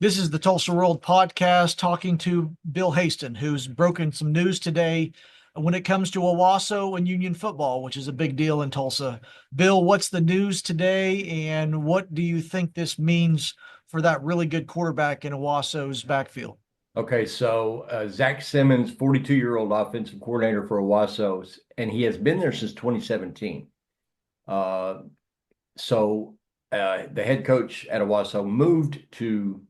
This is the Tulsa World podcast talking to Bill Haisten, who's broken some news today when it comes to Owasso and Union football, which is a big deal in Tulsa. Bill, what's the news today, and what do you think this means for that really good quarterback in Owasso's backfield? Okay, so Zach Simmons, 42-year-old offensive coordinator for Owasso, and he has been there since 2017. Uh, so the head coach at Owasso moved to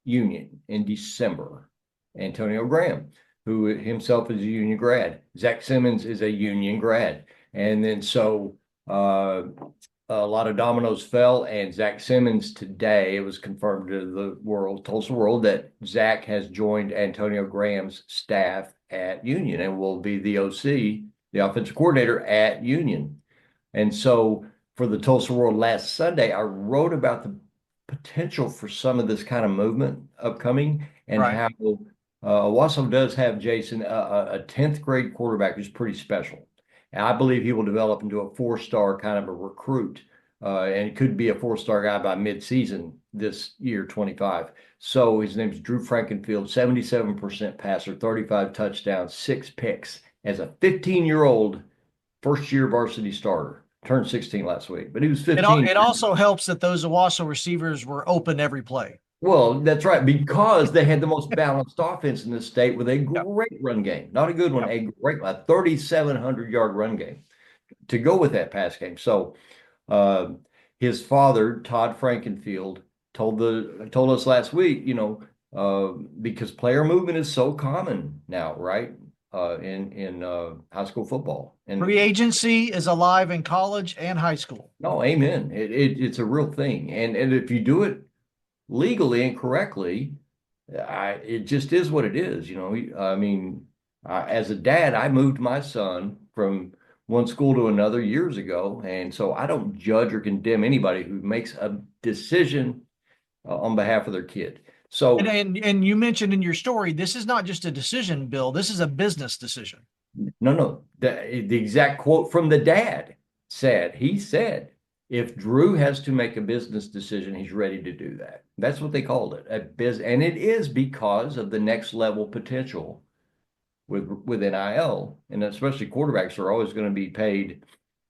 Union in December. Antonio Graham, who himself is a Union grad. Zach Simmons is a Union grad. And then uh, a lot of dominoes fell, and Zach Simmons today, it was confirmed to the world, Tulsa World, that Zach has joined Antonio Graham's staff at Union and will be the OC, the offensive coordinator at Union. And so for the Tulsa World last Sunday, I wrote about the potential for some of this kind of movement upcoming and Right. how Owasso does have Jason, a 10th grade quarterback who's pretty special. And I believe he will develop into a four-star kind of a recruit. And could be a four-star guy by mid-season this year, 25. So his name's Drew Frankenfield, 77% passer, 35 touchdowns, 6 picks as a 15-year-old first-year varsity starter. Turned 16 last week, but he was It, al- 15. it also helps that those Owasso receivers were open every play. Well, that's right, because they had the most balanced offense in the state with a Yep. great run game. Not a good one, Yep. a 3,700-yard run game to go with that pass game. So uh, his father, Todd Frankenfield, told us last week, because player movement is so common now, right? In high school football. Free And agency is alive in college and high school. no, amen. It's a real thing. And if you do it legally and correctly, it just is what it is. I mean, as a dad, I moved my son from one school to another years ago, and so I don't judge or condemn anybody who makes a decision on behalf of their kid. And, So and and you mentioned in your story, this is not just a decision, Bill. This is a business decision. no, the exact quote from the dad he said, if Drew has to make a business decision, he's ready to do that. That's what they called it, and it is because of the next level potential with NIL, and especially quarterbacks are always going to be paid,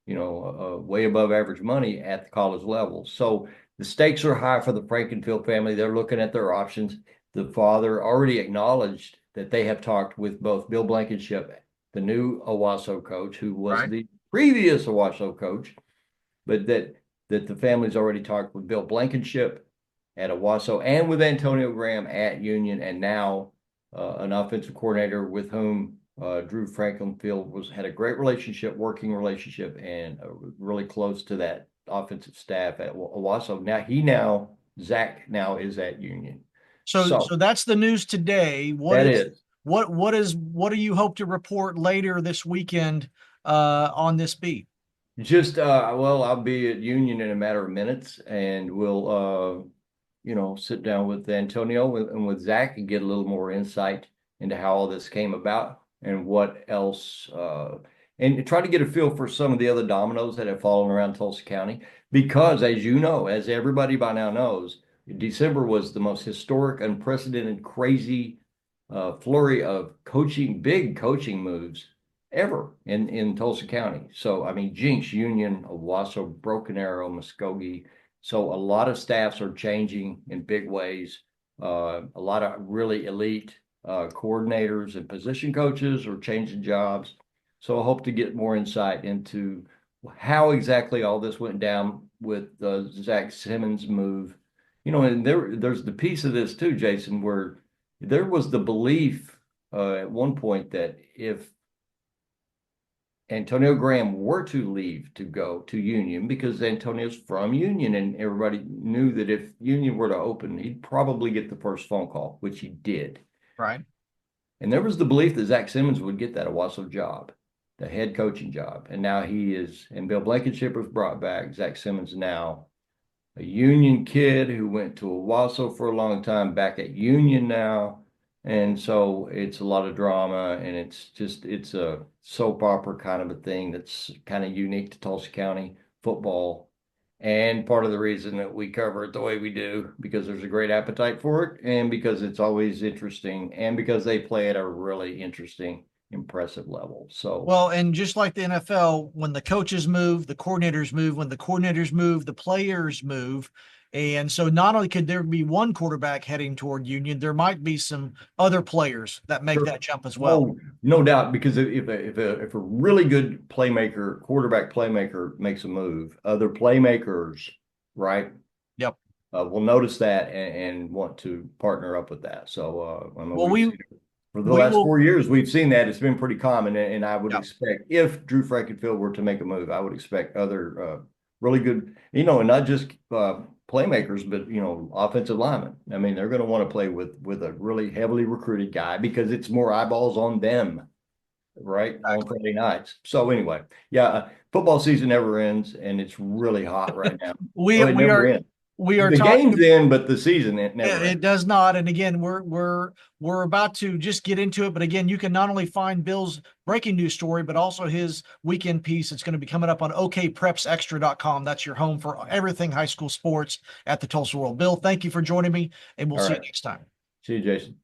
way above average money at the college level. So the stakes are high for the Frankenfield family. They're looking at their options. The father already acknowledged that they have talked with both Bill Blankenship, the new Owasso coach, who was Right. the previous Owasso coach, but that the family's already talked with Bill Blankenship at Owasso and with Antonio Graham at Union, and now an offensive coordinator with whom Drew Frankenfield had a great relationship, working relationship, and really close to that offensive staff at Owasso. Zach now is at Union. So So so that's the news today. What that is is what do you hope to report later this weekend on this beat? just well, I'll be at Union in a matter of minutes, and we'll sit down with Antonio and with Zach and get a little more insight into how all this came about and what else, and try to get a feel for some of the other dominoes that have fallen around Tulsa County. Because, as you know, as everybody by now knows, December was the most historic, unprecedented, crazy flurry of big coaching moves ever in Tulsa County. So, I mean, Jinx, Union, Owasso, Broken Arrow, Muskogee. So a lot of staffs are changing in big ways. A lot of really elite coordinators and position coaches are changing jobs. So I hope to get more insight into how exactly all this went down with Zach Simmons' move. And there's the piece of this too, Jason, where there was the belief at one point that if Antonio Graham were to leave to go to Union, because Antonio's from Union and everybody knew that if Union were to open, he'd probably get the first phone call, which he did. Right. And there was the belief that Zach Simmons would get that Owasso job, the head coaching job. And now he is, and Bill Blankenship was brought back. Zach Simmons now a Union kid who went to Owasso for a long time, back at Union now. And so it's a lot of drama, and it's a soap opera kind of a thing that's kind of unique to Tulsa County football. And part of the reason that we cover it the way we do, because there's a great appetite for it, and because it's always interesting, and because they play at a really interesting, impressive level. So, Well, and just like the NFL, when the coaches move, the coordinators move. When the coordinators move, the players move. And so not only could there be one quarterback heading toward Union, there might be some other players that make sure. that jump as well. Oh, no doubt, because if a really good playmaker, quarterback playmaker makes a move, other playmakers, right, Yep. will notice that and want to partner up with that. So, I mean, Well, we've seen it for the we last will. 4 years. We've seen that it's been pretty common, and I would Yeah. expect if Drew Frankenfield were to make a move, I would expect other really good, and not just playmakers, but offensive linemen. I mean, they're going to want to play with a really heavily recruited guy because it's more eyeballs on them, right, on Exactly. Friday nights. So anyway, yeah, football season never ends, and it's really hot right now. We Oh, it we never are ends. we are The game's talking. in, but the season it Yeah, never it ends. does not. And again, we're about to just get into it. But again, you can not only find Bill's breaking news story, but also his weekend piece. It's going to be coming up on okprepsextra.com. That's your home for everything high school sports at the Tulsa World. Bill, thank you for joining me, and we'll All see you right. next time. See you, Jason.